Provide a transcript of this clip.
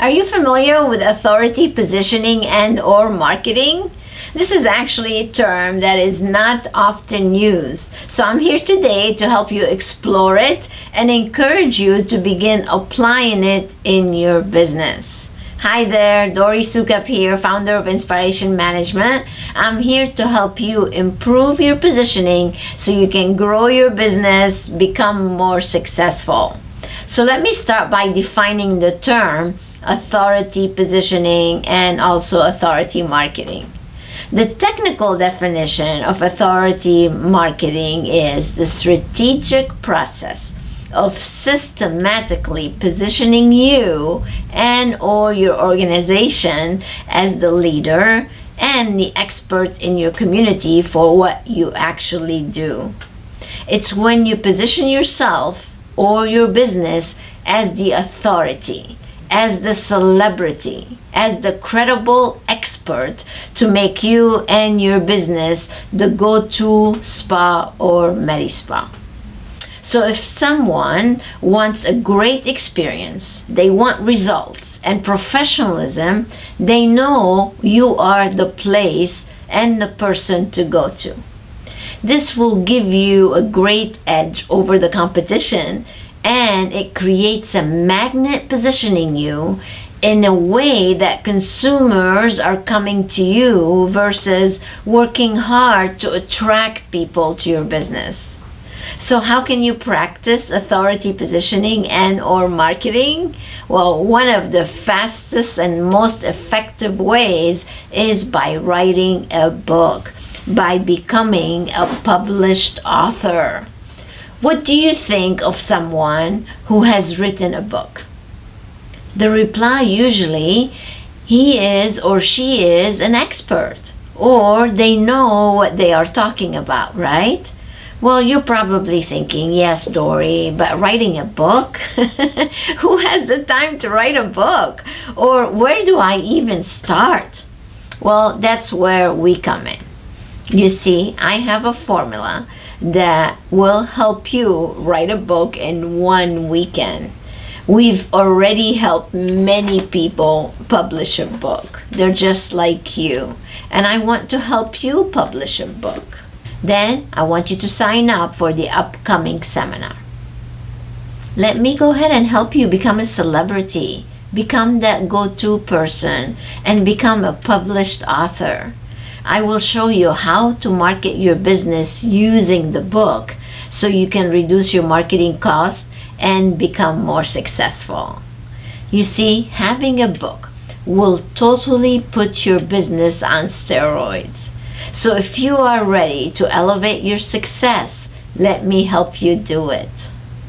Are you familiar with authority positioning and or marketing? This is actually a term that is not often used. So I'm here today to help you explore it and encourage you to begin applying it in your business. Hi there, Dori Soukup here, founder of Inspiration Management. I'm here to help you improve your positioning so you can grow your business, become more successful. So let me start by defining the term authority positioning and also authority marketing. The technical definition of authority marketing is the strategic process of systematically positioning you and or your organization as the leader and the expert in your community for what you actually do. It's when you position yourself or your business as the authority, as the celebrity, as the credible expert to make you and your business the go-to spa or Medi spa. So if someone wants a great experience, they want results and professionalism, they know you are the place and the person to go to. This will give you a great edge over the competition, and it creates a magnet positioning you in a way that consumers are coming to you versus working hard to attract people to your business. So how can you practice authority positioning and or marketing? Well, one of the fastest and most effective ways is by writing a book, by becoming a published author. What do you think of someone who has written a book? The reply usually, he is or she is an expert, or they know what they are talking about, right? Well, you're probably thinking, yes, Dori, but writing a book? Who has the time to write a book? Or where do I even start? Well, that's where we come in. You see, I have a formula that will help you write a book in one weekend. We've already helped many people publish a book. They're just like you. And I want to help you publish a book. Then I want you to sign up for the upcoming seminar. Let me go ahead and help you become a celebrity, become that go-to person, and become a published author. I will show you how to market your business using the book so you can reduce your marketing costs and become more successful. You see, having a book will totally put your business on steroids. So if you are ready to elevate your success, let me help you do it.